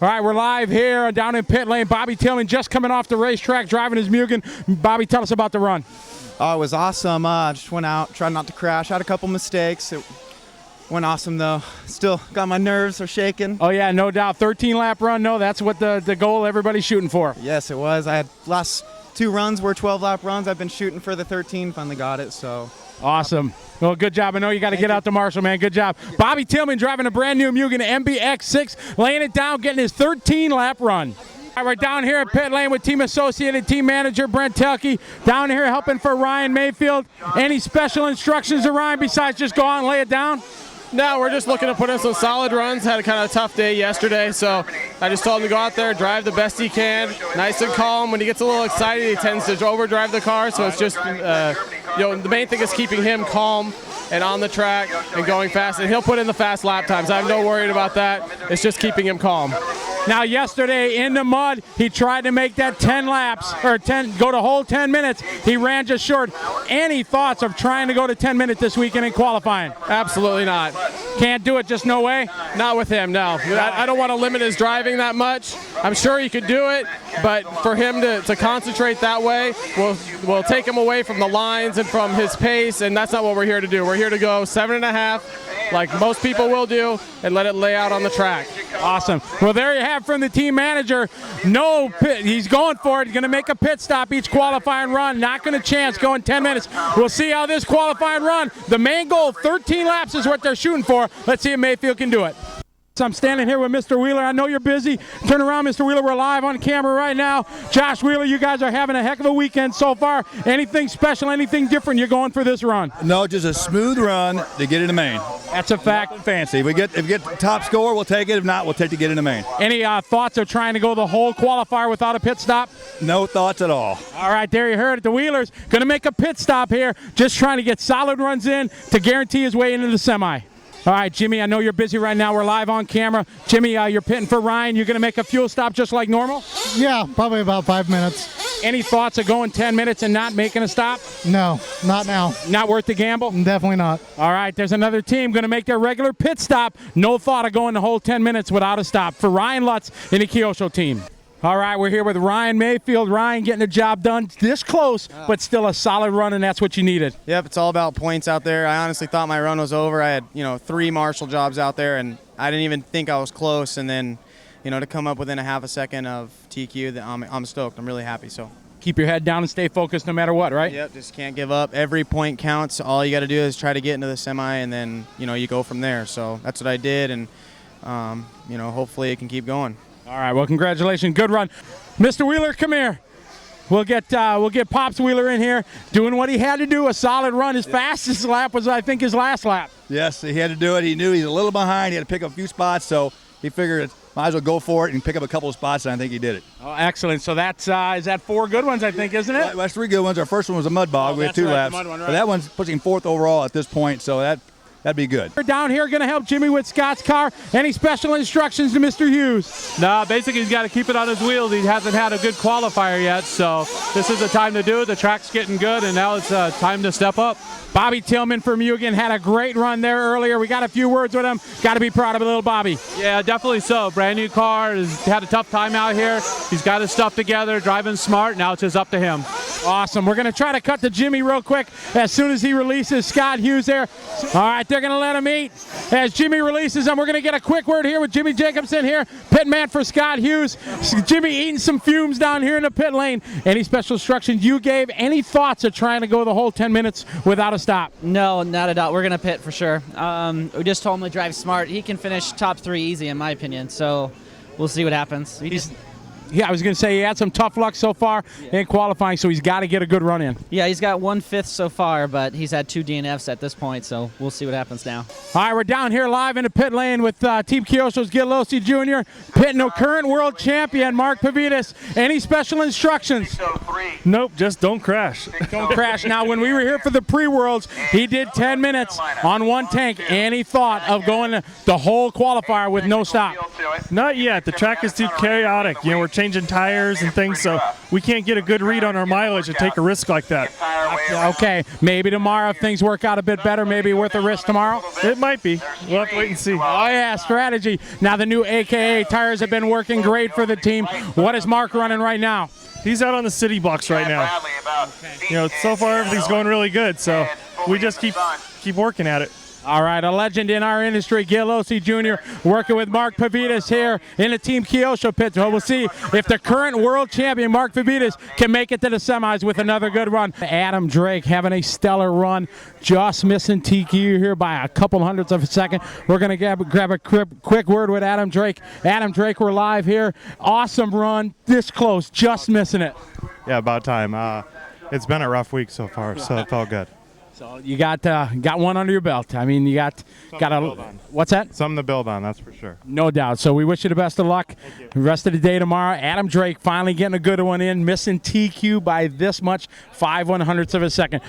All right, we're live here down in pit lane. Bobby Tillman just coming off the racetrack, driving his Mugen. Bobby, tell us about the run. Oh, it was awesome. Just went out, tried not to crash. Had a couple mistakes. It went awesome, though. Still got my nerves are shaking. Oh, yeah, no doubt. 13-lap run. No, that's what the goal everybody's shooting for. Yes, it was. I had last 2 runs were 12-lap runs. I've been shooting for the 13. Finally got it, so. Awesome. Well, good job. I know you got to get out to Marshall, man. Good job. Bobby Tillman driving a brand new Mugen MBX6, laying it down, getting his 13-lap run. All right, we're down here at pit lane with Team Associated Team Manager Brent Telke. Down here helping for Ryan Mayfield. Any special instructions to Ryan besides just go out and lay it down? No, we're just looking to put in some solid runs. Had a kind of tough day yesterday, so I just told him to go out there, drive the best he can, nice and calm. When he gets a little excited, he tends to overdrive the car, so it's just, the main thing is keeping him calm and on the track and going fast, and he'll put in the fast lap times. I have no worry about that. It's just keeping him calm. Now, yesterday in the mud, he tried to make that 10 laps, or go to whole 10 minutes. He ran just short. Any thoughts of trying to go to 10 minutes this weekend in qualifying? Absolutely not. Can't do it, just no way? Not with him, no. I don't want to limit his driving that much. I'm sure he could do it, but for him to concentrate that way, we'll take him away from the lines and from his pace, and that's not what we're here to do. We're here to go 7.5, like most people will do, and let it lay out on the track. Awesome. Well, there you have from the team manager. No pit. He's going for it. He's going to make a pit stop each qualifying run. Not going to chance going 10 minutes. We'll see how this qualifying run. The main goal, 13 laps is what they're shooting for. Let's see if Mayfield can do it. So I'm standing here with Mr. Wheeler. I know you're busy. Turn around, Mr. Wheeler. We're live on camera right now. Josh Wheeler, you guys are having a heck of a weekend so far. Anything special, anything different you're going for this run? No, just a smooth run to get into main. That's a fact. Nothing fancy. If we get the top score, we'll take it. If not, we'll take to get into main. Any thoughts of trying to go the whole qualifier without a pit stop? No thoughts at all. All right, there you heard it. The Wheelers going to make a pit stop here, just trying to get solid runs in to guarantee his way into the semi. All right, Jimmy, I know you're busy right now. We're live on camera. Jimmy, you're pitting for Ryan. You're going to make a fuel stop just like normal? Yeah, probably about 5 minutes. Any thoughts of going 10 minutes and not making a stop? No, not now. Not worth the gamble? Definitely not. All right, there's another team going to make their regular pit stop. No thought of going the whole 10 minutes without a stop for Ryan Lutz and the Kyosho team. All right, we're here with Ryan Mayfield. Ryan getting the job done this close, but still a solid run, and that's what you needed. Yep, it's all about points out there. I honestly thought my run was over. I had, 3 Marshall jobs out there, and I didn't even think I was close. And then, to come up within a half a second of TQ, I'm stoked. I'm really happy. So keep your head down and stay focused no matter what, right? Yep, just can't give up. Every point counts. All you got to do is try to get into the semi, and then, you go from there. So that's what I did, and, hopefully it can keep going. All right, well, congratulations. Good run. Mr. Wheeler, come here. We'll get Pops Wheeler in here doing what he had to do, a solid run. His fastest lap was, I think, his last lap. Yes, he had to do it. He knew he was a little behind. He had to pick up a few spots, so he figured might as well go for it and pick up a couple of spots, and I think he did it. Oh, excellent. So that's is that 4 good ones, I think, isn't it? Well, that's 3 good ones. Our first one was a mud bog. We had 2 laps. Mud one, right. But that one's pushing 4th overall at this point, so that'd be good. We're down here going to help Jimmy with Scott's car. Any special instructions to Mr. Hughes? No, basically he's got to keep it on his wheels. He hasn't had a good qualifier yet, so this is the time to do it. The track's getting good, and now it's time to step up. Bobby Tillman from Mugen had a great run there earlier. We got a few words with him. Got to be proud of little Bobby. Yeah, definitely so. Brand new car. He's had a tough time out here. He's got his stuff together, driving smart. Now it's just up to him. Awesome. We're going to try to cut to Jimmy real quick as soon as he releases Scott Hughes there. All right, they're going to let him eat. As Jimmy releases him, we're going to get a quick word here with Jimmy Jacobson here, pit man for Scott Hughes. Jimmy eating some fumes down here in the pit lane. Any special instructions you gave? Any thoughts of trying to go the whole 10 minutes without a stop? No, not at all. We're going to pit for sure. We just told him to drive smart. He can finish top 3 easy, in my opinion, so we'll see what happens. Yeah, I was going to say he had some tough luck so far in qualifying, so he's got to get a good run in. Yeah, he's got 1/5 so far, but he's had 2 DNFs at this point, so we'll see what happens now. All right, we're down here live in the pit lane with Team Kyosho's Gillosi Jr. pitting the current world champion, Mark Pavidis. Any special instructions? Nope, just don't crash. Don't crash. Now, when we were here for the pre-worlds, he did 10 minutes on 1 tank, and he thought of going the whole qualifier with no stop. Not yet. The track is too chaotic. You know, we're changing tires and things, so we can't get a good read on our mileage and take a risk like that. Okay, maybe tomorrow if things work out a bit better, maybe worth a risk tomorrow? It might be. We'll have to wait and see. Oh yeah, strategy. Now the new AKA tires have been working great for the team. What is Mark running right now? He's out on the city box right now. You know, so far everything's going really good, so we just keep working at it. All right, a legend in our industry, Gil Ossie Jr., working with Mark Pavidis here in the Team Kyosho pit. So we'll see if the current world champion, Mark Pavidis, can make it to the semis with another good run. Adam Drake having a stellar run, just missing TQ here by a couple hundredths of a second. We're going to grab a quick word with Adam Drake. Adam Drake, we're live here. Awesome run, this close, just missing it. Yeah, about time. It's been a rough week so far, so it felt good. So you got one under your belt. I mean, you got a what's that? Something to build on, that's for sure. No doubt. So we wish you the best of luck. The rest of the day tomorrow. Adam Drake finally getting a good one in, missing TQ by this much, 5/100ths of a second.